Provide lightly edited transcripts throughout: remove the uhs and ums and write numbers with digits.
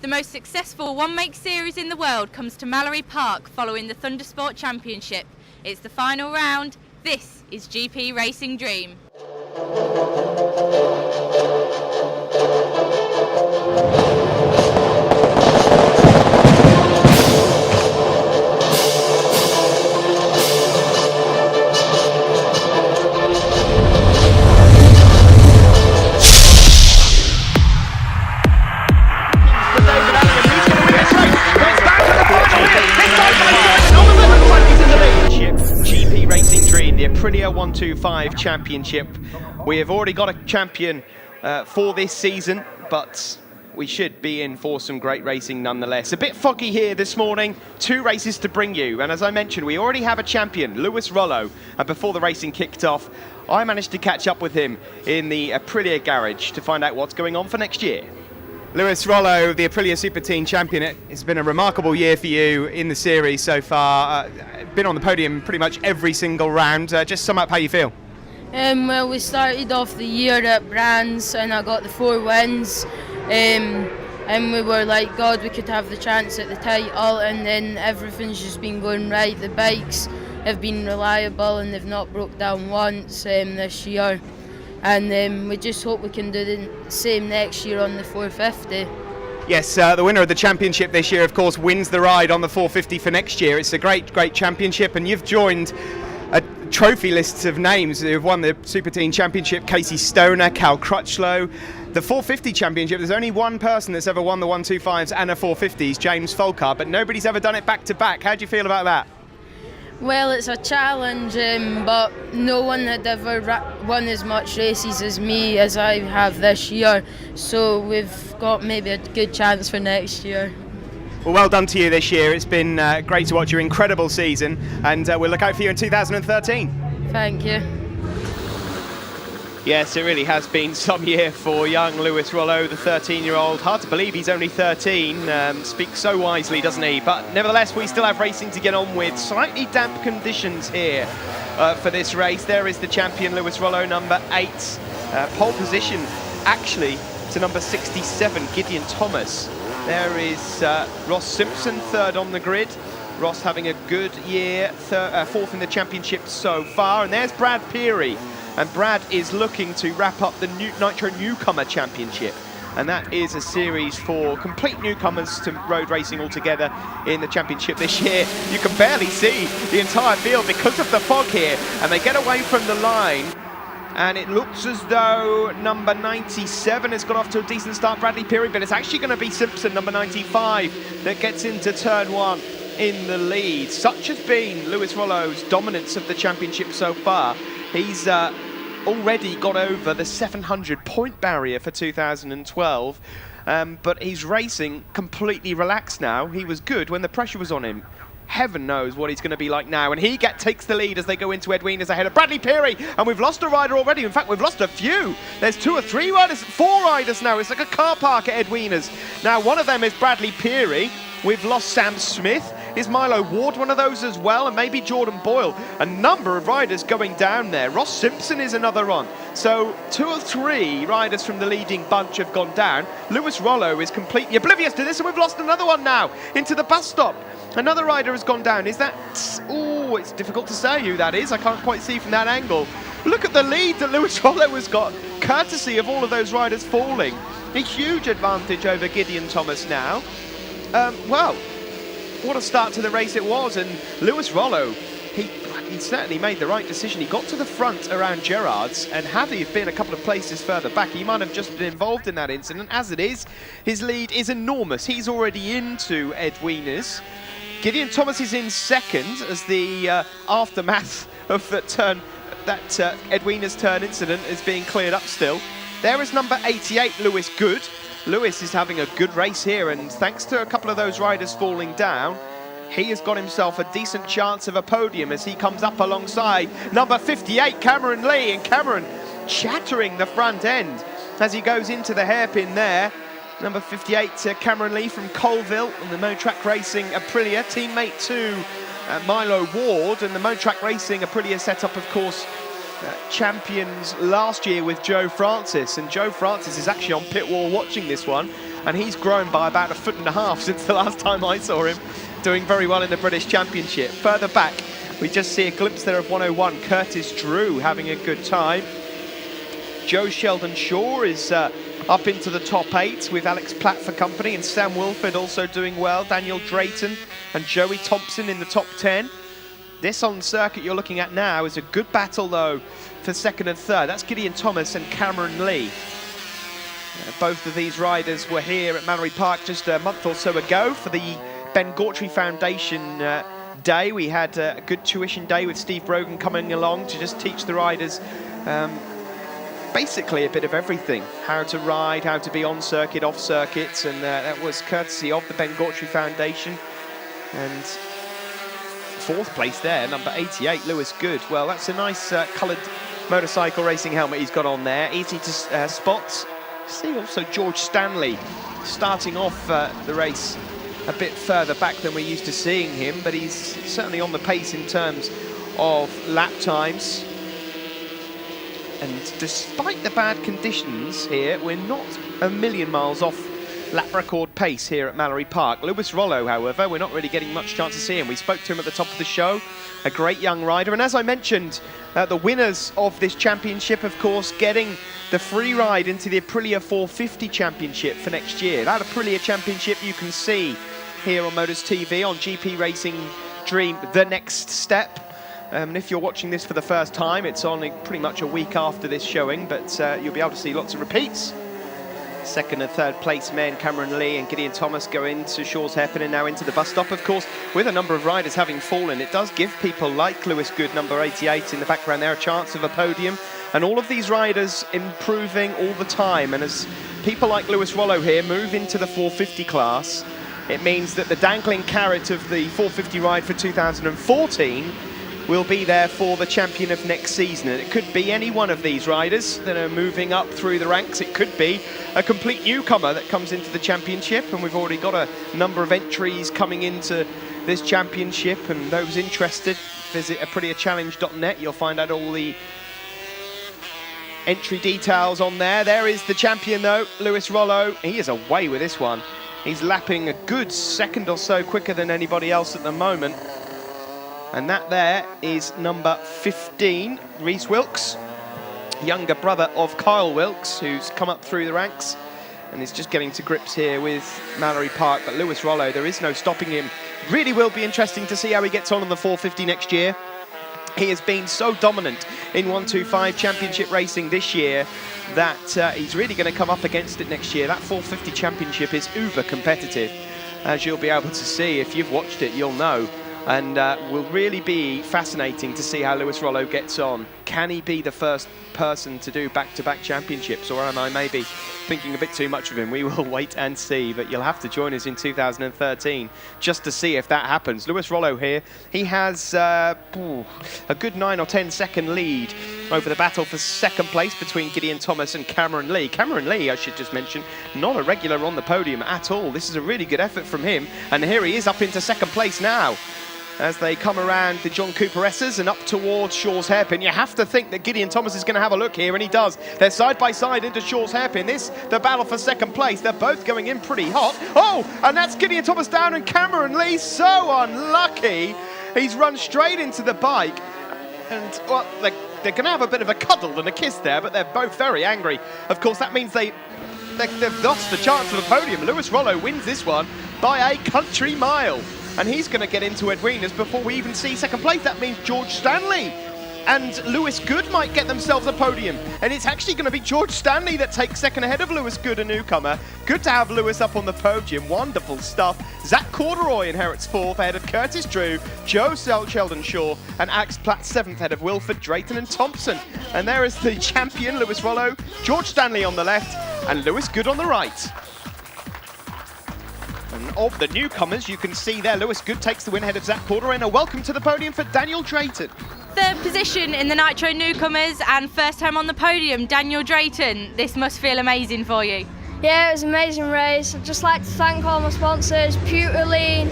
The most successful one-make series in the world comes to Mallory Park following the Thundersport Championship. It's the final round. This is GP Racing Dream. GP Racing Dream, the Aprilia 125 Championship. We have already got a champion for this season, but we should be in for some great racing nonetheless. A bit foggy here this morning, 2 races to bring you, and as I mentioned, we already have a champion, Lewis Rollo, and before the racing kicked off, I managed to catch up with him in the Aprilia garage to find out what's going on for next year. Lewis Rollo, the Aprilia Super Team champion. It's been a remarkable year for you in the series so far. Been on the podium pretty much every single round. Just sum up how you feel. Well, we started off the year at Brands and I got the 4 wins. And we were like, God, we could have the chance at the title, and then everything's just been going right. The bikes have been reliable and they've not broke down once this year. And we just hope we can do the same next year on the 450. Yes, the winner of the championship this year, of course, wins the ride on the 450 for next year. It's a great, great championship, and you've joined a trophy list of names who have won the Super Team Championship. Casey Stoner, Cal Crutchlow. The 450 Championship, there's only one person that's ever won the 125s and a 450s, James Folcar, but nobody's ever done it back-to-back. How do you feel about that? Well, it's a challenge, but no one had ever won as much races as me as I have this year, so we've got maybe a good chance for next year. Well done to you this year. It's been great to watch your incredible season, and we'll look out for you in 2013. Thank you. Yes, it really has been some year for young Lewis Rollo, the 13-year-old. Hard to believe he's only 13. Speaks so wisely, doesn't he? But nevertheless, we still have racing to get on with. Slightly damp conditions here for this race. There is the champion, Lewis Rollo, number 8. Pole position, actually, to number 67, Gideon Thomas. There is Ross Simpson, 3rd on the grid. Ross having a good year, 4th in the championship so far. And there's Brad Peary. And Brad is looking to wrap up the Nitro Newcomer Championship. And that is a series for complete newcomers to road racing altogether in the championship this year. You can barely see the entire field because of the fog here. And they get away from the line. And it looks as though number 97 has got off to a decent start, Bradley Peary, but it's actually going to be Simpson, number 95, that gets into turn 1 in the lead. Such has been Lewis Rollo's dominance of the championship so far. He's already got over the 700-point barrier for 2012, but he's racing completely relaxed now. He was good when the pressure was on him. Heaven knows what he's going to be like now. And he takes the lead as they go into Edwinas ahead of Bradley Peary. And we've lost a rider already. In fact, we've lost a few. There's 2 or 3 riders, 4 riders now. It's like a car park at Edwinas. Now, one of them is Bradley Peary. We've lost Sam Smith. Is Milo Ward one of those as well? And maybe Jordan Boyle. A number of riders going down there. Ross Simpson is another one. So 2 or 3 riders from the leading bunch have gone down. Lewis Rollo is completely oblivious to this, and we've lost another one now into the bus stop. Another rider has gone down. Is that... Oh, it's difficult to say who that is. I can't quite see from that angle. Look at the lead that Lewis Rollo has got, courtesy of all of those riders falling. A huge advantage over Gideon Thomas now. Well, what a start to the race it was, and Lewis Rollo, he certainly made the right decision. He got to the front around Gerrard's, and had he been a couple of places further back, he might have just been involved in that incident. As it is, his lead is enormous. He's already into Edwinas. Gideon Thomas is in 2nd as the aftermath of that Edwinas turn incident is being cleared up still. There is number 88, Lewis Good. Lewis is having a good race here, and thanks to a couple of those riders falling down, he has got himself a decent chance of a podium as he comes up alongside number 58, Cameron Lee, and Cameron chattering the front end as he goes into the hairpin there. Number 58, Cameron Lee from Colville and the Motrack Racing Aprilia, teammate to Milo Ward, and the Motrack Racing Aprilia set up, of course, champions last year with Joe Francis, and Joe Francis is actually on pit wall watching this one. and he's grown by about 1.5 feet since the last time I saw him, doing very well in the British Championship. Further back, we just see a glimpse there of 101, Curtis Drew having a good time. Joe Sheldon-Shaw is up into the top 8 with Alex Platt for company, and Sam Wilford also doing well. Daniel Drayton and Joey Thompson in the top 10. This on circuit you're looking at now is a good battle though for second and third. That's Gideon Thomas and Cameron Lee. Both of these riders were here at Mallory Park just a month or so ago for the Ben Gautry Foundation day. We had a good tuition day with Steve Brogan coming along to just teach the riders basically a bit of everything. How to ride, how to be on circuit, off circuits, and that was courtesy of the Ben Gautry Foundation. And 4th place there, number 88, Lewis Good. Well, that's a nice coloured motorcycle racing helmet he's got on there. Easy to spot. See also George Stanley starting off the race a bit further back than we're used to seeing him, but he's certainly on the pace in terms of lap times. And despite the bad conditions here, we're not a million miles off lap record pace here at Mallory Park. Lewis Rollo, however, we're not really getting much chance to see him. We spoke to him at the top of the show, a great young rider. And as I mentioned, the winners of this championship, of course, getting the free ride into the Aprilia 450 Championship for next year. That Aprilia Championship you can see here on Motors TV on GP Racing Dream, The Next Step. And if you're watching this for the first time, it's on pretty much a week after this showing, but you'll be able to see lots of repeats. Second and third place men, Cameron Lee and Gideon Thomas, go into Shaw's Hairpin and now into the bus stop. Of course, with a number of riders having fallen, it does give people like Lewis Good, number 88 in the background there, a chance of a podium. And all of these riders improving all the time. And as people like Lewis Rollo here move into the 450 class, it means that the dangling carrot of the 450 ride for 2014 will be there for the champion of next season. And it could be any one of these riders that are moving up through the ranks. It could be a complete newcomer that comes into the championship, and we've already got a number of entries coming into this championship, and those interested, visit apriliachallenge.net. You'll find out all the entry details on there. There is the champion though, Lewis Rollo. He is away with this one. He's lapping a good second or so quicker than anybody else at the moment. And that there is number 15, Reese Wilkes, younger brother of Kyle Wilkes, who's come up through the ranks and is just getting to grips here with Mallory Park. But Lewis Rollo, there is no stopping him. Really will be interesting to see how he gets on the 450 next year. He has been so dominant in 125 Championship racing this year that he's really going to come up against it next year. That 450 Championship is uber competitive, as you'll be able to see. If you've watched it, you'll know. And will really be fascinating to see how Lewis Rollo gets on. Can he be the first person to do back-to-back championships, or am I maybe thinking a bit too much of him? We will wait and see, but you'll have to join us in 2013 just to see if that happens. Lewis Rollo here, he has a good 9 or 10 second lead over the battle for second place between Gideon Thomas and Cameron Lee. Cameron Lee, I should just mention, not a regular on the podium at all. This is a really good effort from him, and here he is up into second place now. As they come around the John Cooper S's and up towards Shaw's Hairpin. You have to think that Gideon Thomas is going to have a look here, and he does. They're side by side into Shaw's Hairpin. This, the battle for second place. They're both going in pretty hot. Oh, and that's Gideon Thomas down, and Cameron Lee so unlucky. He's run straight into the bike. And, well, they're going to have a bit of a cuddle and a kiss there, but they're both very angry. Of course, that means they've lost the chance of a podium. Lewis Rollo wins this one by a country mile. And he's going to get into Edwina's before we even see second place. That means George Stanley and Lewis Good might get themselves a podium. And it's actually going to be George Stanley that takes second ahead of Lewis Good, a newcomer. Good to have Lewis up on the podium. Wonderful stuff. Zach Corduroy inherits fourth ahead of Curtis Drew, Joe Sheldon-Shaw, and Alex Platt seventh ahead of Wilford, Drayton and Thompson. And there is the champion, Lewis Rollo, George Stanley on the left, and Lewis Good on the right. And of the newcomers, you can see there, Lewis Good takes the win ahead of Zach Corduroy, and a welcome to the podium for Daniel Drayton. Third position in the Nitro newcomers and first time on the podium, Daniel Drayton. This must feel amazing for you. Yeah, it was an amazing race. I'd just like to thank all my sponsors, Pewterlean,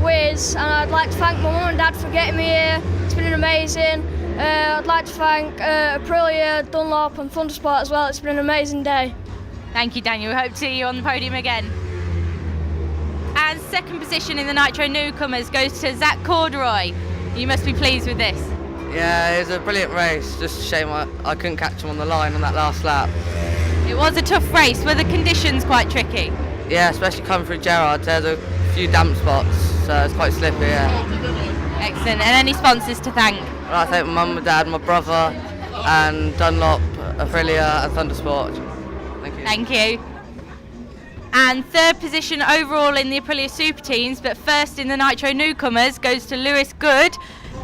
Wiz, and I'd like to thank my mum and dad for getting me here. It's been amazing. I'd like to thank Aprilia, Dunlop and Thundersport as well. It's been an amazing day. Thank you, Daniel. We hope to see you on the podium again. And second position in the Nitro Newcomers goes to Zach Corduroy. You must be pleased with this. Yeah, it was a brilliant race. Just a shame I couldn't catch him on the line on that last lap. It was a tough race. Were the conditions quite tricky? Yeah, especially coming through Gerrard. There's a few damp spots, so it's quite slippery, yeah. Excellent. And any sponsors to thank? Well, I thank my mum, my dad, my brother, and Dunlop, Aprilia, and Thundersport. Thank you. Thank you. And third position overall in the Aprilia Super Teams, but first in the Nitro Newcomers goes to Lewis Good.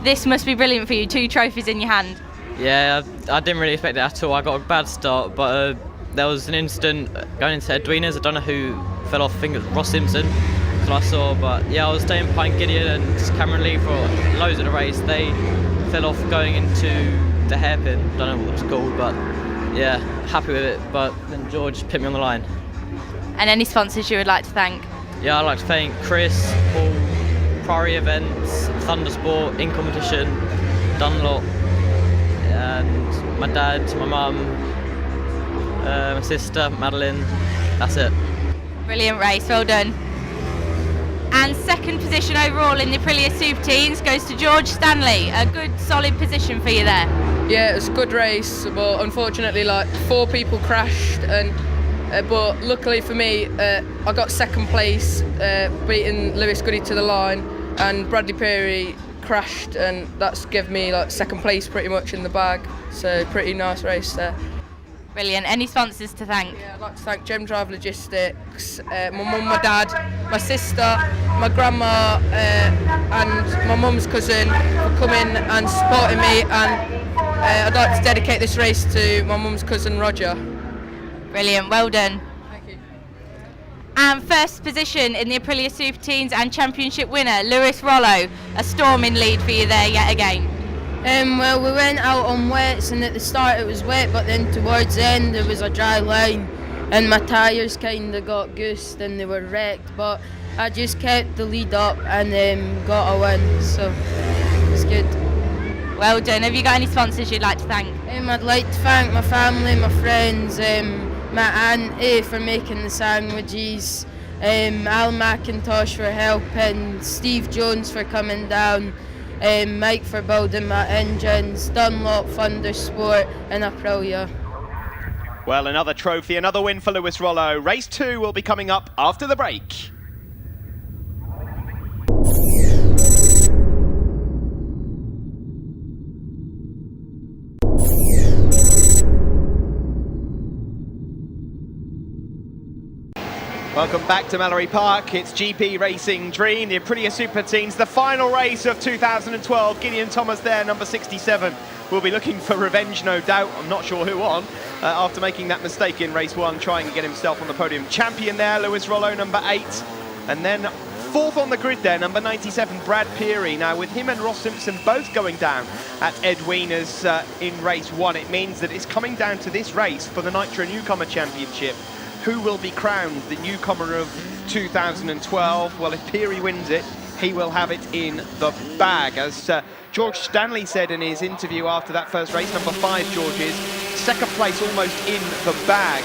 This must be brilliant for you, 2 trophies in your hand. Yeah, I didn't really expect it at all. I got a bad start, but there was an incident going into Edwina's. I don't know who fell off, I think it was Ross Simpson, that's what I saw. But yeah, I was staying behind Gideon and Cameron Lee for loads of the race. They fell off going into the hairpin. Don't know what it was called, but yeah, happy with it. But then George put me on the line. And any sponsors you would like to thank? Yeah, I'd like to thank Chris, Paul, Priory Events, Thundersport, In Competition, Dunlop, and my dad, my mum, my sister, Madeline. That's it. Brilliant race, well done. And second position overall in the Aprilia Super Teams goes to George Stanley. A good, solid position for you there. Yeah, it was a good race, but unfortunately, 4 people crashed, and but luckily for me, I got second place, beating Lewis Goody to the line, and Bradley Peary crashed, and that's given me second place pretty much in the bag. So pretty nice race there. Brilliant. Any sponsors to thank? Yeah, I'd like to thank Gem Drive Logistics, my mum, my dad, my sister, my grandma, and my mum's cousin for coming and supporting me. And I'd like to dedicate this race to my mum's cousin Roger. Brilliant, well done. Thank you. And first position in the Aprilia Super Teams and Championship winner, Lewis Rollo. A storming lead for you there yet again. Well, we went out on wets, and at the start it was wet, but then towards the end there was a dry line, and my tyres kind of got goosed and they were wrecked, but I just kept the lead up and got a win, so it was good. Well done. Have you got any sponsors you'd like to thank? I'd like to thank my family, my friends, my auntie for making the sandwiches, Al McIntosh for helping, Steve Jones for coming down, Mike for building my engines, Dunlop, Thundersport and Aprilia. Well, another trophy, another win for Lewis Rollo. Race 2 will be coming up after the break. Welcome back to Mallory Park. It's GP Racing Dream, the Aprilia Super Teams, the final race of 2012. Gideon Thomas there, number 67. Will be looking for revenge, no doubt. I'm not sure who on, after making that mistake in race 1, trying to get himself on the podium. Champion there, Lewis Rollo, number 8. And then 4th on the grid there, number 97, Brad Peary. Now, with him and Ross Simpson both going down at Edwina's in race 1, it means that it's coming down to this race for the Nitro Newcomer Championship. Who will be crowned the newcomer of 2012? Well, if Peary wins it, he will have it in the bag. As George Stanley said in his interview after that first race, number 5, George's second place almost in the bag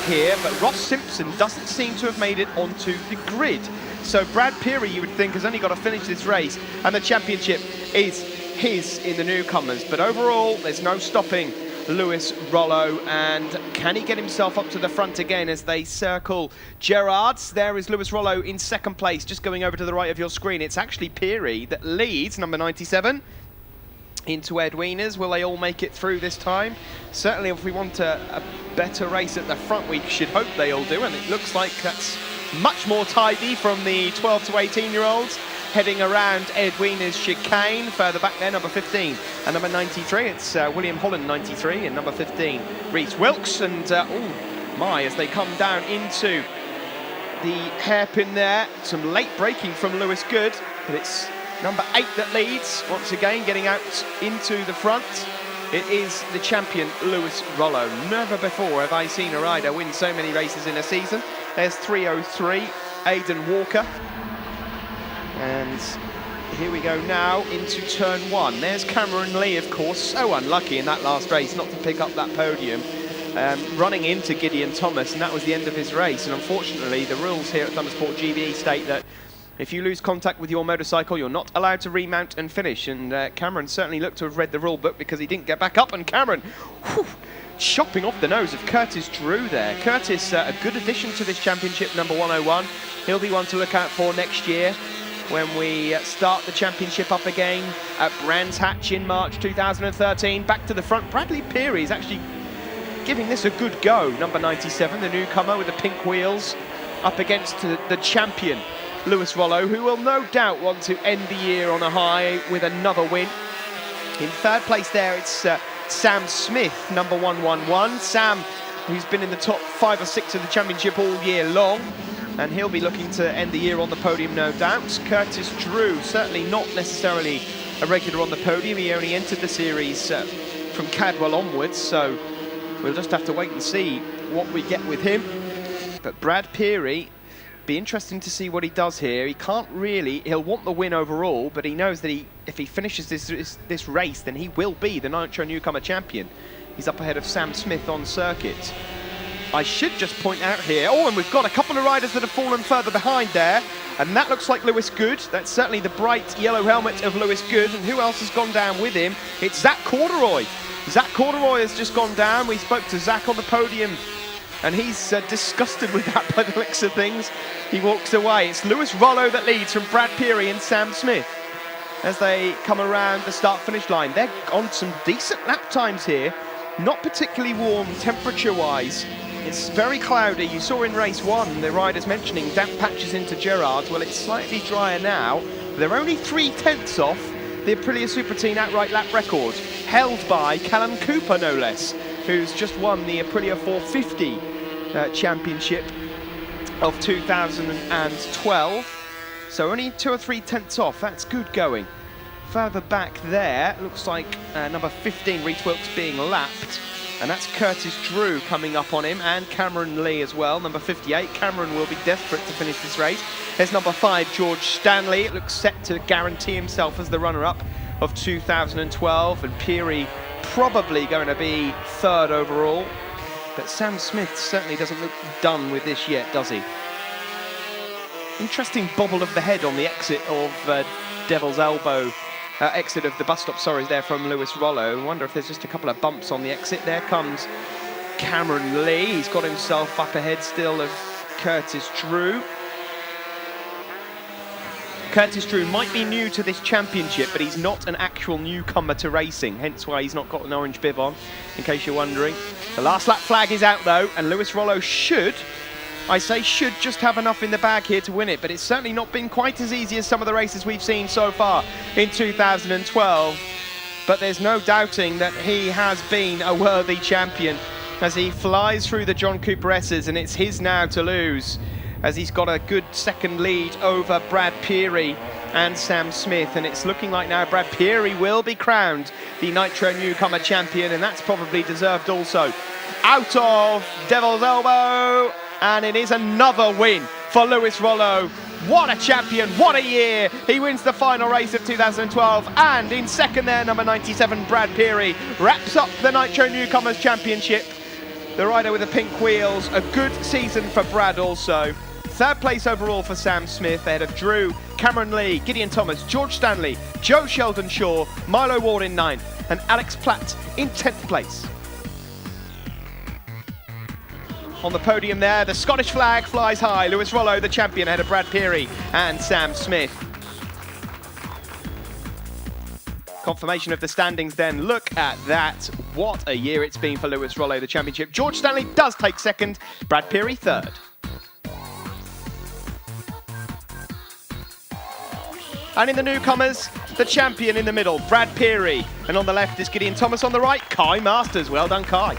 here, but Ross Simpson doesn't seem to have made it onto the grid. So Brad Peary, you would think, has only got to finish this race, and the championship is his in the newcomers. But overall, there's no stopping Lewis Rollo, and can he get himself up to the front again as they circle Gerrard's? There is Lewis Rollo in second place, just going over to the right of your screen. It's actually Peary that leads, number 97, into Edwina's. Will they all make it through this time? Certainly, if we want a better race at the front, we should hope they all do, and it looks like that's much more tidy from the 12 to 18-year-olds. Heading around Edwina's chicane, further back there, number 15 and number 93. It's William Holland, 93, and number 15, Reece Wilkes. And oh my, as they come down into the hairpin there, some late braking from Lewis Good, but it's number 8 that leads once again, getting out into the front. It is the champion, Lewis Rollo. Never before have I seen a rider win so many races in a season. There's 303, Aidan Walker. And here we go now into turn 1. There's Cameron Lee, of course, so unlucky in that last race not to pick up that podium. running into Gideon Thomas, and that was the end of his race. And unfortunately, the rules here at Thundersport GBE state that if you lose contact with your motorcycle, you're not allowed to remount and finish. And Cameron certainly looked to have read the rule book because he didn't get back up. And Cameron, whew, chopping off the nose of Curtis Drew there. Curtis, a good addition to this championship, number 101. He'll be one to look out for next year when we start the championship up again at Brands Hatch in March 2013. Back to the front, Bradley Peary is actually giving this a good go. Number 97, the newcomer with the pink wheels, up against the champion, Lewis Rollo, who will no doubt want to end the year on a high with another win. In third place there, it's Sam Smith, number 111. Sam, who's been in the top 5 or 6 of the championship all year long, and he'll be looking to end the year on the podium, no doubt. Curtis Drew, certainly not necessarily a regular on the podium. He only entered the series from Cadwell onwards, so we'll just have to wait and see what we get with him. But Brad Peary, be interesting to see what he does here. He can't really, he'll want the win overall, but he knows that if he finishes this race, then he will be the Nitro Newcomer champion. He's up ahead of Sam Smith on circuit. I should just point out here, and we've got a couple of riders that have fallen further behind there, and that looks like Lewis Good. That's certainly the bright yellow helmet of Lewis Good, and who else has gone down with him? It's Zach Corduroy. Zach Corduroy has just gone down. We spoke to Zach on the podium, and he's disgusted with that by the looks of things. He walks away. It's Lewis Rollo that leads from Brad Peary and Sam Smith as they come around the start-finish line. They're on some decent lap times here, not particularly warm temperature-wise. It's very cloudy. You saw in race 1 the riders mentioning damp patches into Gerrard. Well, it's slightly drier now. They're only 3/10 off the Aprilia Superteam outright lap record, held by Callum Cooper, no less, who's just won the Aprilia 450 championship of 2012. So only 2 or 3/10 off. That's good going. Further back there, looks like number 15, Reece Wilkes, being lapped. And that's Curtis Drew coming up on him, and Cameron Lee as well, number 58. Cameron will be desperate to finish this race. There's number 5, George Stanley. It looks set to guarantee himself as the runner-up of 2012, and Peary probably going to be 3rd overall. But Sam Smith certainly doesn't look done with this yet, does he? Interesting bobble of the head on the exit of Devil's Elbow. Exit of the bus stop, sorry, there from Lewis Rollo. I wonder if there's just a couple of bumps on the exit. There comes Cameron Lee. He's got himself up ahead still of Curtis Drew. Curtis Drew might be new to this championship, but he's not an actual newcomer to racing, hence why he's not got an orange bib on, in case you're wondering. The last lap flag is out though, and Lewis Rollo should just have enough in the bag here to win it, but it's certainly not been quite as easy as some of the races we've seen so far in 2012. But there's no doubting that he has been a worthy champion as he flies through the John Cooper S's, and it's his now to lose, as he's got a good second lead over Brad Peary and Sam Smith, and it's looking like now Brad Peary will be crowned the Nitro Newcomer champion, and that's probably deserved also. Out of Devil's Elbow, and it is another win for Lewis Rollo. What a champion, what a year. He wins the final race of 2012, and in second there, number 97, Brad Peary, wraps up the Nitro Newcomers Championship. The rider with the pink wheels, a good season for Brad also. 3rd place overall for Sam Smith, ahead of Drew, Cameron Lee, Gideon Thomas, George Stanley, Joe Sheldon Shaw, Milo Ward in 9th, and Alex Platt in 10th place. On the podium there, the Scottish flag flies high. Lewis Rollo, the champion, ahead of Brad Peary and Sam Smith. Confirmation of the standings then. Look at that. What a year it's been for Lewis Rollo, the championship. George Stanley does take 2nd, Brad Peary 3rd. And in the newcomers, the champion in the middle, Brad Peary. And on the left is Gideon Thomas, on the right, Kai Masters. Well done, Kai.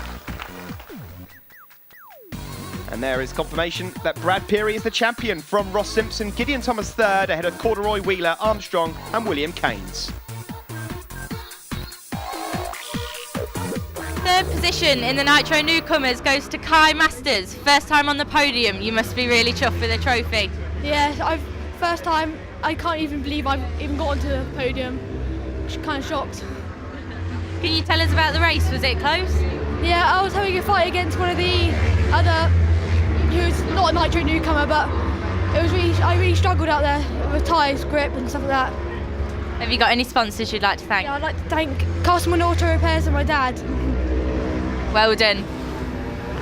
And there is confirmation that Brad Peary is the champion from Ross Simpson. Gideon Thomas 3rd, ahead of Corduroy, Wheeler, Armstrong and William Keynes. 3rd position in the Nitro Newcomers goes to Kai Masters. First time on the podium. You must be really chuffed with the trophy. Yeah, first time. I can't even believe I've even got onto the podium. Just kind of shocked. Can you tell us about the race? Was it close? Yeah, I was having a fight against one of the other, who's not a Nitro newcomer, but I really struggled out there with tyres, grip and stuff like that. Have you got any sponsors you'd like to thank? Yeah, I'd like to thank Castleman Auto Repairs and my dad. Well done.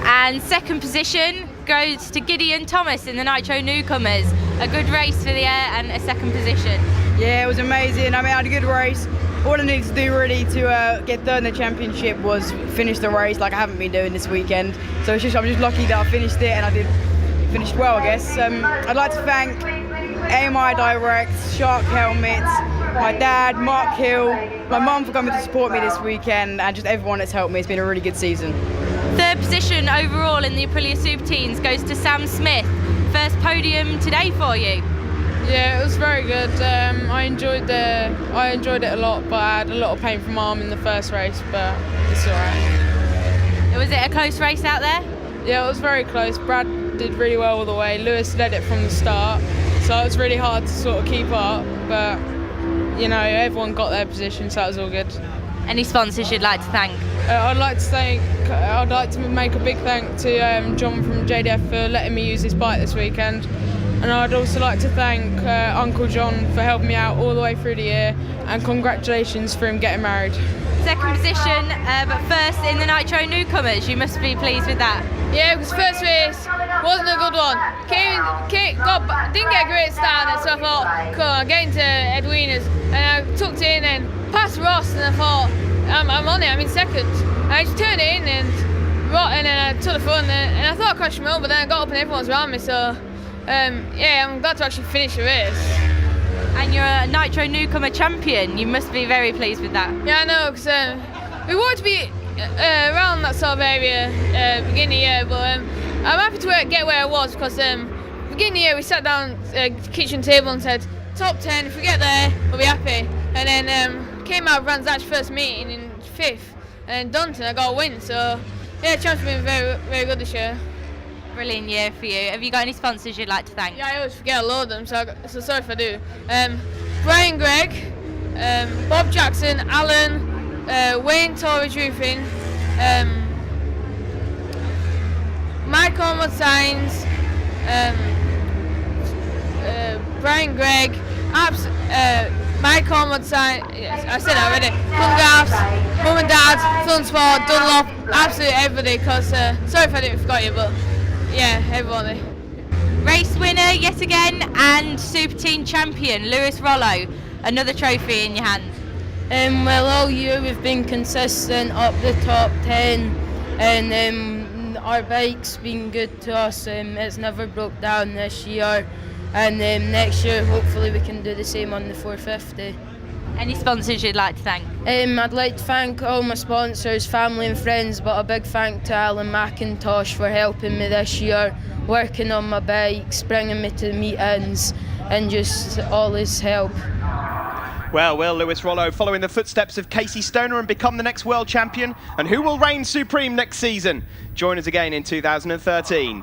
And second position goes to Gideon Thomas in the Nitro Newcomers. A good race for the air and a second position. Yeah, it was amazing. I mean, I had a good race. All I needed to do really to get third in the championship was finish the race like I haven't been doing this weekend. So I'm just lucky that I finished it, and I did finish well, I guess. I'd like to thank AMI Direct, Shark Helmets, my dad, Mark Hill, my mum for coming to support me this weekend, and just everyone that's helped me. It's been a really good season. Third position overall in the Aprilia Super Teens goes to Sam Smith. First podium today for you. Yeah, it was very good. I enjoyed it a lot, but I had a lot of pain from my arm in the first race, but it's alright. Was it a close race out there? Yeah, it was very close. Brad did really well all the way. Lewis led it from the start, so it was really hard to sort of keep up, but you know, everyone got their position, so that was all good. Any sponsors you'd like to thank? I'd like to make a big thank to John from JDF for letting me use his bike this weekend. And I'd also like to thank Uncle John for helping me out all the way through the year, and congratulations for him getting married. Second position, but first in the Nitro Newcomers. You must be pleased with that. Yeah, because first race wasn't a good one. Didn't get a great start, so I thought, cool, I'll get into Edwina's, and I tucked it in and passed Ross, and I thought, I'm on it, I'm in second. And I just turned it in and then I took the front, and I thought I crashed my own, but then I got up and everyone was around me, so yeah, I'm glad to actually finish the race. And you're a Nitro Newcomer champion. You must be very pleased with that. Yeah, I know, because we wanted to be around that sort of area beginning of the year, but I'm happy to get where I was, because beginning of the year we sat down at the kitchen table and said top 10, if we get there we'll be happy, and then came out of Brands Hatch first meeting in 5th, and then Dunton I got a win, so yeah, the champ's been very, very good this year. Brilliant year for you. Have you got any sponsors you'd like to thank? Yeah, I always forget a load of them, so sorry if I do. Brian Gregg, Bob Jackson, Alan, Wayne Torridge Roofing, Mike Ormond Signs, Brian Gregg, Mike Ormond Signs, yes, I said that already, Fungaffs, Mum and Dad, Sunsport, Dunlop, absolutely everybody, because sorry if I didn't forget you, but yeah, everybody. Race winner yet again and Super Team champion Lewis Rollo. Another trophy in your hands. Well, all year we've been consistent up the top 10, and our bike's been good to us. It's never broke down this year, and next year hopefully we can do the same on the 450. Any sponsors you'd like to thank? I'd like to thank all my sponsors, family and friends, but a big thank to Alan McIntosh for helping me this year, working on my bikes, bringing me to the meetings, and just all his help. Well, will Lewis Rollo follow in the footsteps of Casey Stoner and become the next world champion? And who will reign supreme next season? Join us again in 2013.